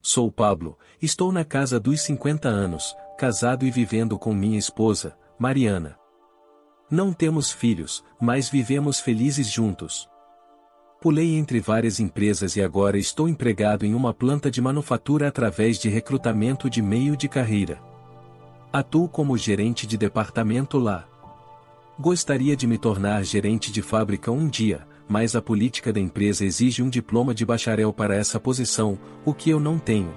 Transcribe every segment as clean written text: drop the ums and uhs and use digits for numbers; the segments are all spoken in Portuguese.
Sou Pablo, estou na casa dos 50 anos, casado e vivendo com minha esposa, Mariana. Não temos filhos, mas vivemos felizes juntos. Pulei entre várias empresas e agora estou empregado em uma planta de manufatura através de recrutamento de meio de carreira. Atuo como gerente de departamento lá. Gostaria de me tornar gerente de fábrica um dia, mas a política da empresa exige um diploma de bacharel para essa posição, o que eu não tenho.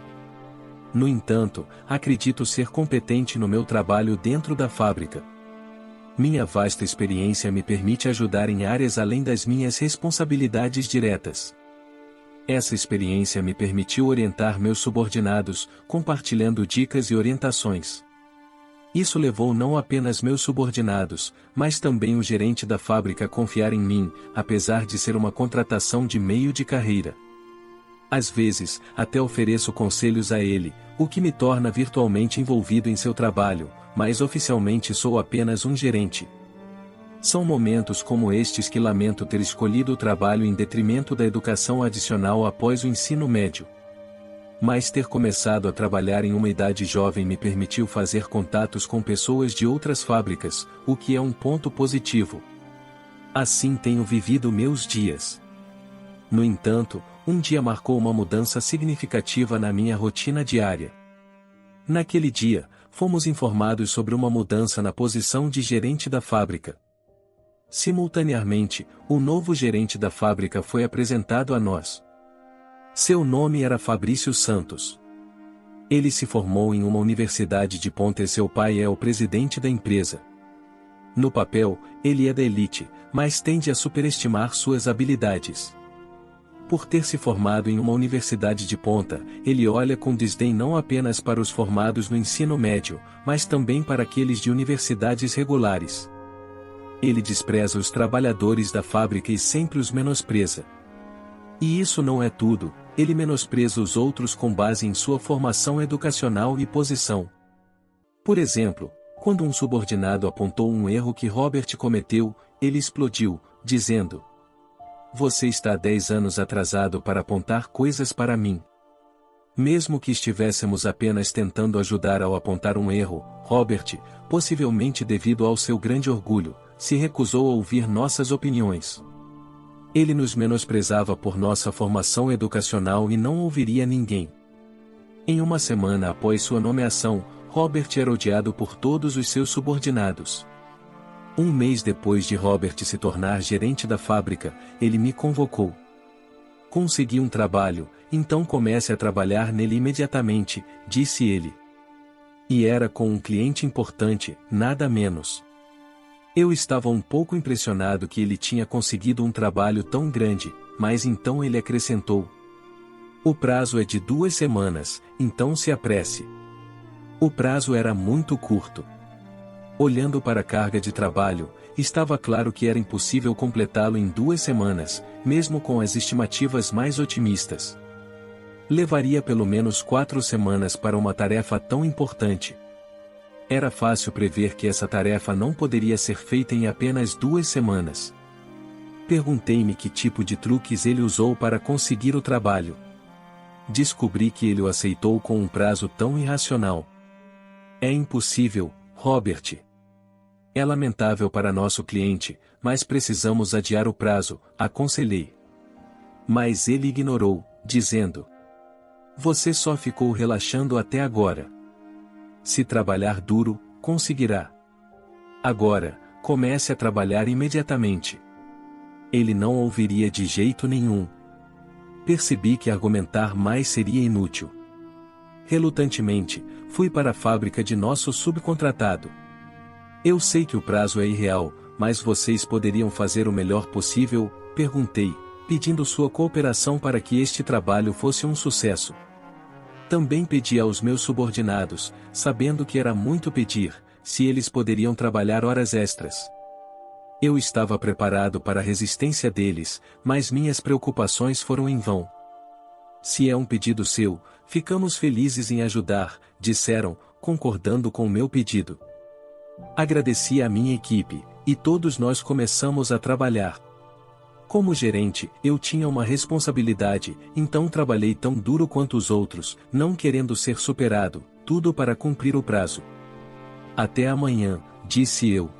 No entanto, acredito ser competente no meu trabalho dentro da fábrica. Minha vasta experiência me permite ajudar em áreas além das minhas responsabilidades diretas. Essa experiência me permitiu orientar meus subordinados, compartilhando dicas e orientações. Isso levou não apenas meus subordinados, mas também o gerente da fábrica a confiar em mim, apesar de ser uma contratação de meio de carreira. Às vezes, até ofereço conselhos a ele, o que me torna virtualmente envolvido em seu trabalho, mas oficialmente sou apenas um gerente. São momentos como estes que lamento ter escolhido o trabalho em detrimento da educação adicional após o ensino médio. Mas ter começado a trabalhar em uma idade jovem me permitiu fazer contatos com pessoas de outras fábricas, o que é um ponto positivo. Assim tenho vivido meus dias. No entanto, um dia marcou uma mudança significativa na minha rotina diária. Naquele dia, fomos informados sobre uma mudança na posição de gerente da fábrica. Simultaneamente, o novo gerente da fábrica foi apresentado a nós. Seu nome era Fabrício Santos. Ele se formou em uma universidade de ponta e seu pai é o presidente da empresa. No papel, ele é da elite, mas tende a superestimar suas habilidades. Por ter se formado em uma universidade de ponta, ele olha com desdém não apenas para os formados no ensino médio, mas também para aqueles de universidades regulares. Ele despreza os trabalhadores da fábrica e sempre os menospreza. E isso não é tudo, ele menospreza os outros com base em sua formação educacional e posição. Por exemplo, quando um subordinado apontou um erro que Robert cometeu, ele explodiu, dizendo: "Você está 10 anos atrasado para apontar coisas para mim." Mesmo que estivéssemos apenas tentando ajudar ao apontar um erro, Robert, possivelmente devido ao seu grande orgulho, se recusou a ouvir nossas opiniões. Ele nos menosprezava por nossa formação educacional e não ouviria ninguém. Em uma semana após sua nomeação, Robert era odiado por todos os seus subordinados. Um mês depois de Robert se tornar gerente da fábrica, ele me convocou. "Consegui um trabalho, então comece a trabalhar nele imediatamente", disse ele. E era com um cliente importante, nada menos. Eu estava um pouco impressionado que ele tinha conseguido um trabalho tão grande, mas então ele acrescentou: "O prazo é de 2 semanas, então se apresse." O prazo era muito curto. Olhando para a carga de trabalho, estava claro que era impossível completá-lo em 2 semanas, mesmo com as estimativas mais otimistas. Levaria pelo menos 4 semanas para uma tarefa tão importante. Era fácil prever que essa tarefa não poderia ser feita em apenas 2 semanas. Perguntei-me que tipo de truques ele usou para conseguir o trabalho. Descobri que ele o aceitou com um prazo tão irracional. "É impossível, Robert. É lamentável para nosso cliente, mas precisamos adiar o prazo", aconselhei. Mas ele ignorou, dizendo: "Você só ficou relaxando até agora. Se trabalhar duro, conseguirá. Agora, comece a trabalhar imediatamente." Ele não ouviria de jeito nenhum. Percebi que argumentar mais seria inútil. Relutantemente, fui para a fábrica de nosso subcontratado. "Eu sei que o prazo é irreal, mas vocês poderiam fazer o melhor possível?", perguntei, pedindo sua cooperação para que este trabalho fosse um sucesso. Também pedi aos meus subordinados, sabendo que era muito pedir, se eles poderiam trabalhar horas extras. Eu estava preparado para a resistência deles, mas minhas preocupações foram em vão. "Se é um pedido seu, ficamos felizes em ajudar", disseram, concordando com o meu pedido. Agradeci à minha equipe, e todos nós começamos a trabalhar. Como gerente, eu tinha uma responsabilidade, então trabalhei tão duro quanto os outros, não querendo ser superado, tudo para cumprir o prazo. Até amanhã, disse eu.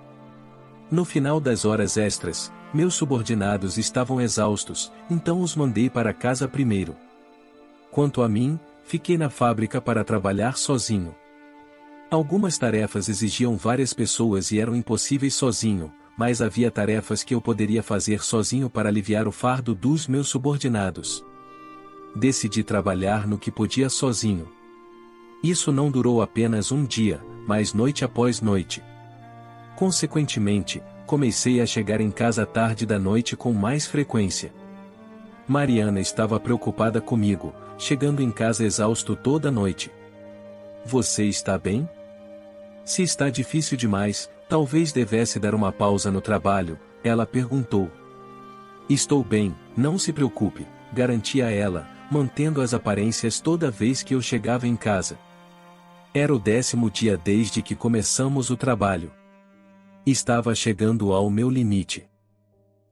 No final das horas extras, meus subordinados estavam exaustos, então os mandei para casa primeiro. Quanto a mim, fiquei na fábrica para trabalhar sozinho. Algumas tarefas exigiam várias pessoas e eram impossíveis sozinho, mas havia tarefas que eu poderia fazer sozinho para aliviar o fardo dos meus subordinados. Decidi trabalhar no que podia sozinho. Isso não durou apenas um dia, mas noite após noite. Consequentemente, comecei a chegar em casa tarde da noite com mais frequência. Mariana estava preocupada comigo, chegando em casa exausto toda noite. Você está bem? Se está difícil demais, talvez devesse dar uma pausa no trabalho, ela perguntou. Estou bem, não se preocupe, garantia ela, mantendo as aparências toda vez que eu chegava em casa. Era o 10º dia desde que começamos o trabalho. Estava chegando ao meu limite.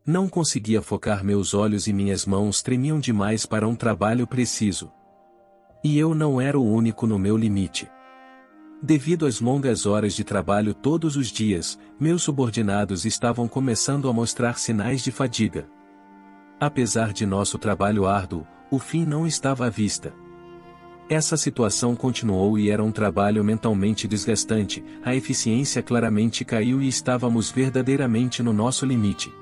Não conseguia focar meus olhos e minhas mãos tremiam demais para um trabalho preciso. E eu não era o único no meu limite. Devido às longas horas de trabalho todos os dias, meus subordinados estavam começando a mostrar sinais de fadiga. Apesar de nosso trabalho árduo, o fim não estava à vista. Essa situação continuou e era um trabalho mentalmente desgastante, a eficiência claramente caiu e estávamos verdadeiramente no nosso limite.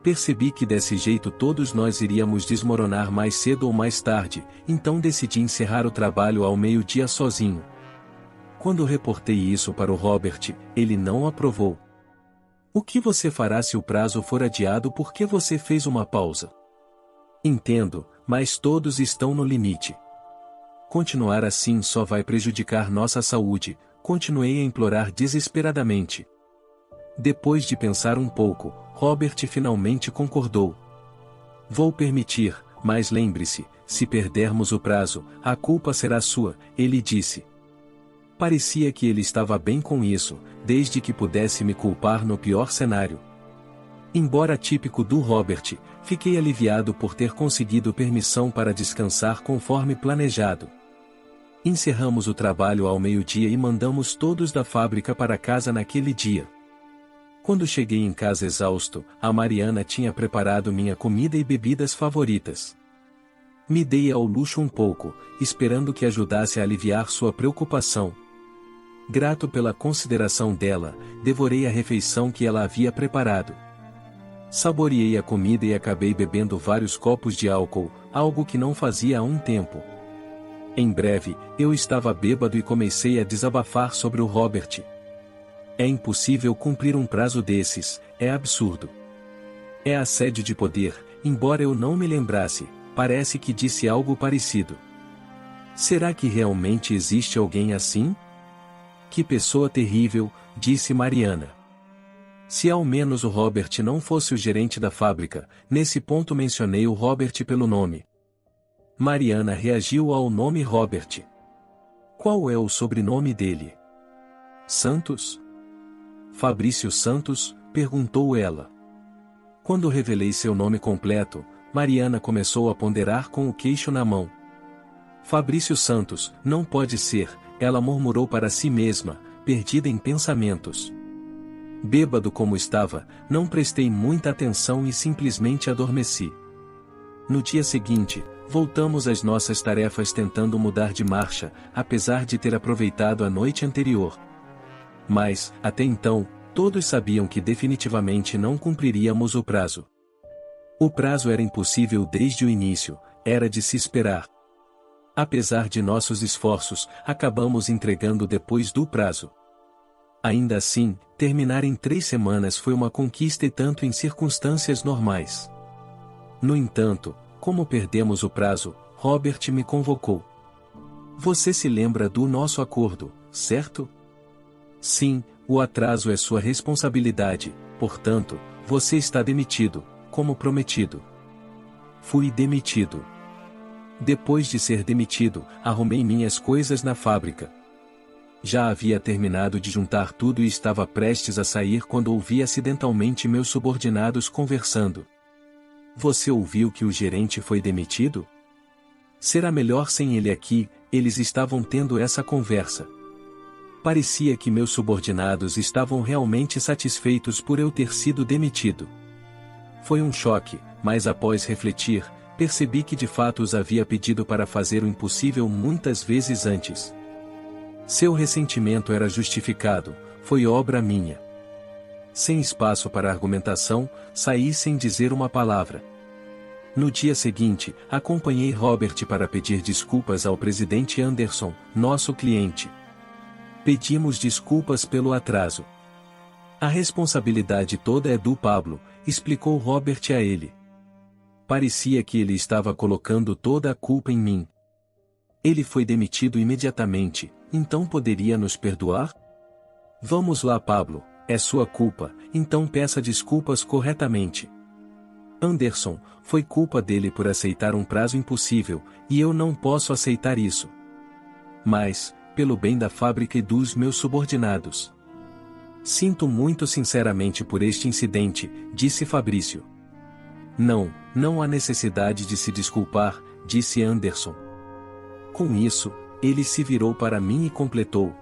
Percebi que desse jeito todos nós iríamos desmoronar mais cedo ou mais tarde, então decidi encerrar o trabalho ao meio-dia sozinho. Quando reportei isso para o Robert, ele não aprovou. O que você fará se o prazo for adiado porque você fez uma pausa? Entendo, mas todos estão no limite. Continuar assim só vai prejudicar nossa saúde, continuei a implorar desesperadamente. Depois de pensar um pouco, Robert finalmente concordou. Vou permitir, mas lembre-se, se perdermos o prazo, a culpa será sua, ele disse. Parecia que ele estava bem com isso, desde que pudesse me culpar no pior cenário. Embora típico do Robert, fiquei aliviado por ter conseguido permissão para descansar conforme planejado. Encerramos o trabalho ao meio-dia e mandamos todos da fábrica para casa naquele dia. Quando cheguei em casa exausto, a Mariana tinha preparado minha comida e bebidas favoritas. Me dei ao luxo um pouco, esperando que ajudasse a aliviar sua preocupação. Grato pela consideração dela, devorei a refeição que ela havia preparado. Saboreei a comida e acabei bebendo vários copos de álcool, algo que não fazia há um tempo. Em breve, eu estava bêbado e comecei a desabafar sobre o Robert. É impossível cumprir um prazo desses, é absurdo. É assédio de poder, embora eu não me lembrasse, parece que disse algo parecido. Será que realmente existe alguém assim? Que pessoa terrível, disse Mariana. Se ao menos o Robert não fosse o gerente da fábrica, nesse ponto mencionei o Robert pelo nome. Mariana reagiu ao nome Robert. Qual é o sobrenome dele? Santos? Fabrício Santos? Perguntou ela. Quando revelei seu nome completo, Mariana começou a ponderar com o queixo na mão. Fabrício Santos, não pode ser, ela murmurou para si mesma, perdida em pensamentos. Bêbado como estava, não prestei muita atenção e simplesmente adormeci. No dia seguinte, voltamos às nossas tarefas tentando mudar de marcha, apesar de ter aproveitado a noite anterior. Mas, até então, todos sabiam que definitivamente não cumpriríamos o prazo. O prazo era impossível desde o início, era de se esperar. Apesar de nossos esforços, acabamos entregando depois do prazo. Ainda assim, terminar em 3 semanas foi uma conquista e tanto em circunstâncias normais. No entanto, como perdemos o prazo, Robert me convocou. Você se lembra do nosso acordo, certo? Sim, o atraso é sua responsabilidade, portanto, você está demitido, como prometido. Fui demitido. Depois de ser demitido, arrumei minhas coisas na fábrica. Já havia terminado de juntar tudo e estava prestes a sair quando ouvi acidentalmente meus subordinados conversando. Você ouviu que o gerente foi demitido? Será melhor sem ele aqui. Eles estavam tendo essa conversa. Parecia que meus subordinados estavam realmente satisfeitos por eu ter sido demitido. Foi um choque, mas após refletir, percebi que de fato os havia pedido para fazer o impossível muitas vezes antes. Seu ressentimento era justificado, foi obra minha. Sem espaço para argumentação, saí sem dizer uma palavra. No dia seguinte, acompanhei Robert para pedir desculpas ao presidente Anderson, nosso cliente. Pedimos desculpas pelo atraso. A responsabilidade toda é do Pablo, explicou Robert a ele. Parecia que ele estava colocando toda a culpa em mim. Ele foi demitido imediatamente, então poderia nos perdoar? Vamos lá, Pablo, é sua culpa, então peça desculpas corretamente. Anderson, foi culpa dele por aceitar um prazo impossível, e eu não posso aceitar isso. Mas, pelo bem da fábrica e dos meus subordinados. Sinto muito sinceramente por este incidente, disse Fabrício. Não há necessidade de se desculpar, disse Anderson. Com isso, ele se virou para mim e completou.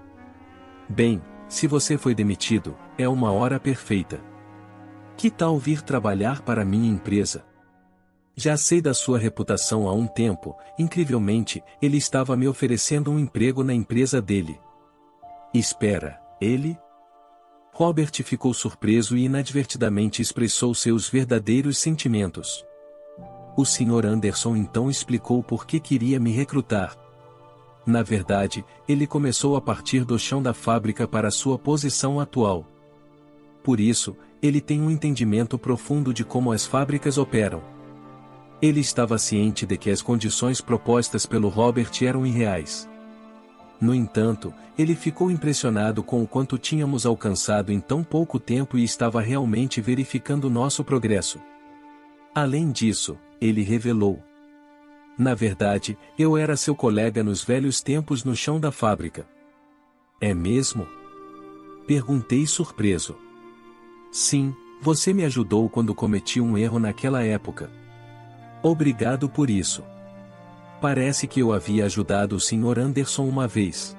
Bem, se você foi demitido, é uma hora perfeita. Que tal vir trabalhar para minha empresa? Já sei da sua reputação há um tempo, incrivelmente, ele estava me oferecendo um emprego na empresa dele. Espera, ele? Robert ficou surpreso e inadvertidamente expressou seus verdadeiros sentimentos. O Sr. Anderson então explicou por que queria me recrutar. Na verdade, ele começou a partir do chão da fábrica para sua posição atual. Por isso, ele tem um entendimento profundo de como as fábricas operam. Ele estava ciente de que as condições propostas pelo Robert eram irreais. No entanto, ele ficou impressionado com o quanto tínhamos alcançado em tão pouco tempo e estava realmente verificando nosso progresso. Além disso, ele revelou. Na verdade, eu era seu colega nos velhos tempos no chão da fábrica. É mesmo? Perguntei surpreso. Sim, você me ajudou quando cometi um erro naquela época. Obrigado por isso. Parece que eu havia ajudado o Sr. Anderson uma vez.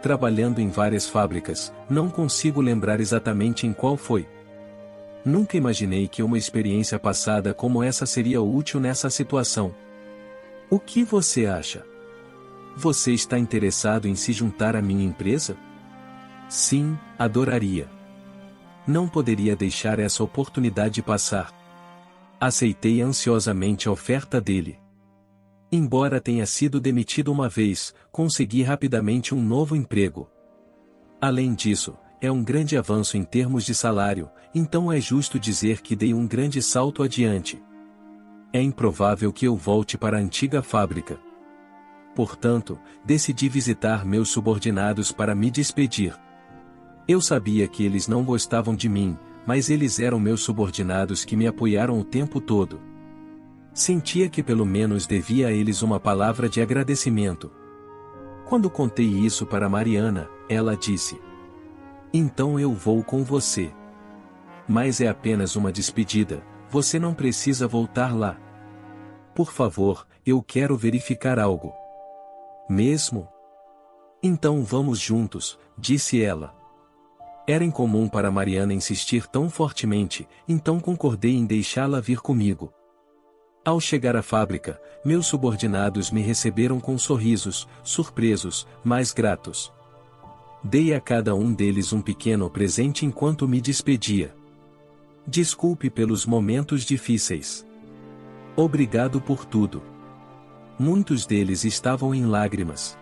Trabalhando em várias fábricas, não consigo lembrar exatamente em qual foi. Nunca imaginei que uma experiência passada como essa seria útil nessa situação. O que você acha? Você está interessado em se juntar à minha empresa? Sim, adoraria. Não poderia deixar essa oportunidade passar. Aceitei ansiosamente a oferta dele. Embora tenha sido demitido uma vez, consegui rapidamente um novo emprego. Além disso, é um grande avanço em termos de salário, então é justo dizer que dei um grande salto adiante. É improvável que eu volte para a antiga fábrica. Portanto, decidi visitar meus subordinados para me despedir. Eu sabia que eles não gostavam de mim, mas eles eram meus subordinados que me apoiaram o tempo todo. Sentia que pelo menos devia a eles uma palavra de agradecimento. Quando contei isso para Mariana, ela disse: então eu vou com você. Mas é apenas uma despedida, você não precisa voltar lá. Por favor, eu quero verificar algo. Mesmo? Então vamos juntos, disse ela. Era incomum para Mariana insistir tão fortemente, então concordei em deixá-la vir comigo. Ao chegar à fábrica, meus subordinados me receberam com sorrisos, surpresos, mas gratos. Dei a cada um deles um pequeno presente enquanto me despedia. Desculpe pelos momentos difíceis. Obrigado por tudo. Muitos deles estavam em lágrimas.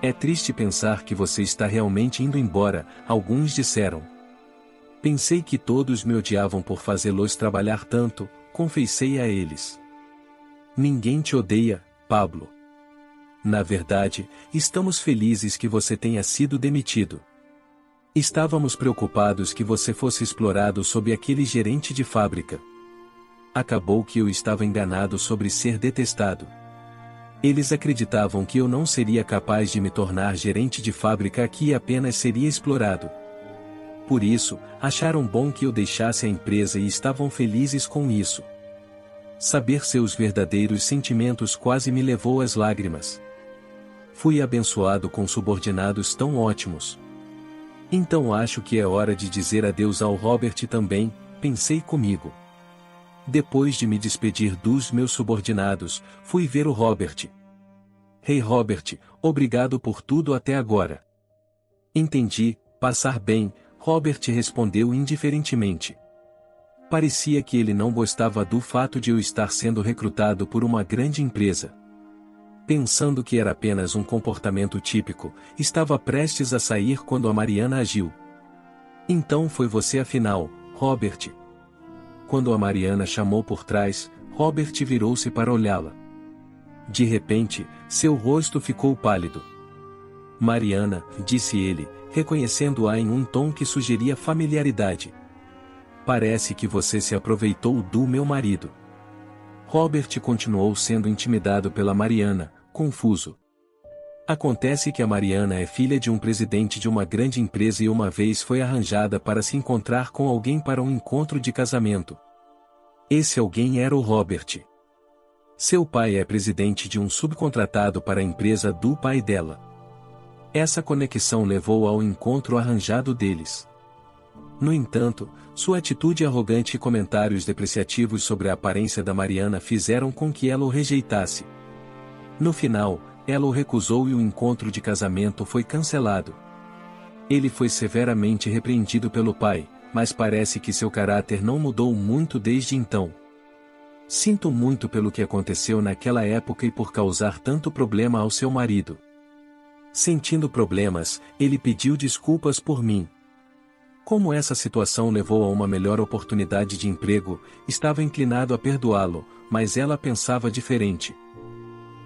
É triste pensar que você está realmente indo embora, alguns disseram. Pensei que todos me odiavam por fazê-los trabalhar tanto, confessei a eles. Ninguém te odeia, Pablo. Na verdade, estamos felizes que você tenha sido demitido. Estávamos preocupados que você fosse explorado sob aquele gerente de fábrica. Acabou que eu estava enganado sobre ser detestado. Eles acreditavam que eu não seria capaz de me tornar gerente de fábrica aqui e apenas seria explorado. Por isso, acharam bom que eu deixasse a empresa e estavam felizes com isso. Saber seus verdadeiros sentimentos quase me levou às lágrimas. Fui abençoado com subordinados tão ótimos. Então acho que é hora de dizer adeus ao Robert também, pensei comigo. Depois de me despedir dos meus subordinados, fui ver o Robert. Hey Robert, obrigado por tudo até agora. Entendi, passar bem, Robert respondeu indiferentemente. Parecia que ele não gostava do fato de eu estar sendo recrutado por uma grande empresa. Pensando que era apenas um comportamento típico, estava prestes a sair quando a Mariana agiu. Então foi você afinal, Robert. Quando a Mariana chamou por trás, Robert virou-se para olhá-la. De repente, seu rosto ficou pálido. Mariana, disse ele, reconhecendo-a em um tom que sugeria familiaridade. Parece que você se aproveitou do meu marido. Robert continuou sendo intimidado pela Mariana, confuso. Acontece que a Mariana é filha de um presidente de uma grande empresa e uma vez foi arranjada para se encontrar com alguém para um encontro de casamento. Esse alguém era o Robert. Seu pai é presidente de um subcontratado para a empresa do pai dela. Essa conexão levou ao encontro arranjado deles. No entanto, sua atitude arrogante e comentários depreciativos sobre a aparência da Mariana fizeram com que ela o rejeitasse. No final, ela o recusou e o encontro de casamento foi cancelado. Ele foi severamente repreendido pelo pai, mas parece que seu caráter não mudou muito desde então. Sinto muito pelo que aconteceu naquela época e por causar tanto problema ao seu marido. Sentindo problemas, ele pediu desculpas por mim. Como essa situação levou a uma melhor oportunidade de emprego, estava inclinado a perdoá-lo, mas ela pensava diferente.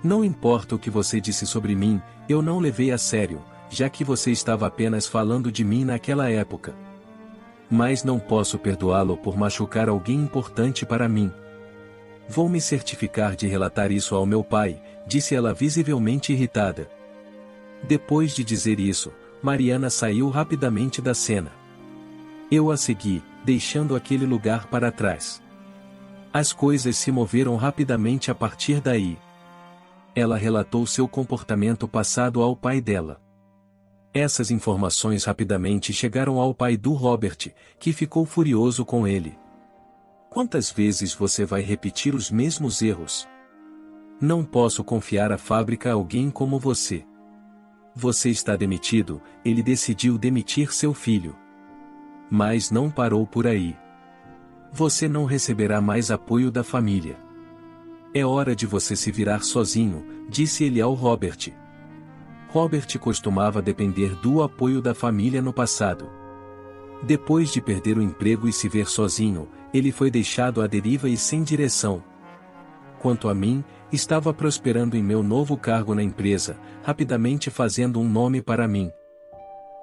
Não importa o que você disse sobre mim, eu não levei a sério, já que você estava apenas falando de mim naquela época. Mas não posso perdoá-lo por machucar alguém importante para mim. Vou me certificar de relatar isso ao meu pai, disse ela visivelmente irritada. Depois de dizer isso, Mariana saiu rapidamente da cena. Eu a segui, deixando aquele lugar para trás. As coisas se moveram rapidamente a partir daí. Ela relatou seu comportamento passado ao pai dela. Essas informações rapidamente chegaram ao pai do Robert, que ficou furioso com ele. Quantas vezes você vai repetir os mesmos erros? Não posso confiar a fábrica a alguém como você. Você está demitido, ele decidiu demitir seu filho. Mas não parou por aí. Você não receberá mais apoio da família. É hora de você se virar sozinho, disse ele ao Robert. Robert costumava depender do apoio da família no passado. Depois de perder o emprego e se ver sozinho, ele foi deixado à deriva e sem direção. Quanto a mim, estava prosperando em meu novo cargo na empresa, rapidamente fazendo um nome para mim.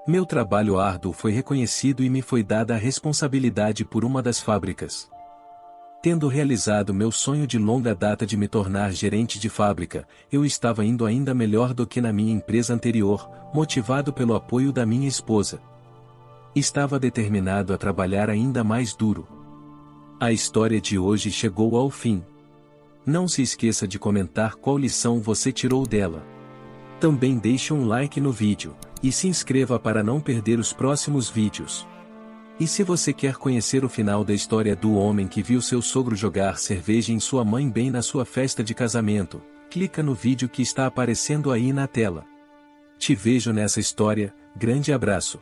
Meu trabalho árduo foi reconhecido e me foi dada a responsabilidade por uma das fábricas. Tendo realizado meu sonho de longa data de me tornar gerente de fábrica, eu estava indo ainda melhor do que na minha empresa anterior, motivado pelo apoio da minha esposa. Estava determinado a trabalhar ainda mais duro. A história de hoje chegou ao fim. Não se esqueça de comentar qual lição você tirou dela. Também deixe um like no vídeo, e se inscreva para não perder os próximos vídeos. E se você quer conhecer o final da história do homem que viu seu sogro jogar cerveja em sua mãe bem na sua festa de casamento, clica no vídeo que está aparecendo aí na tela. Te vejo nessa história, grande abraço.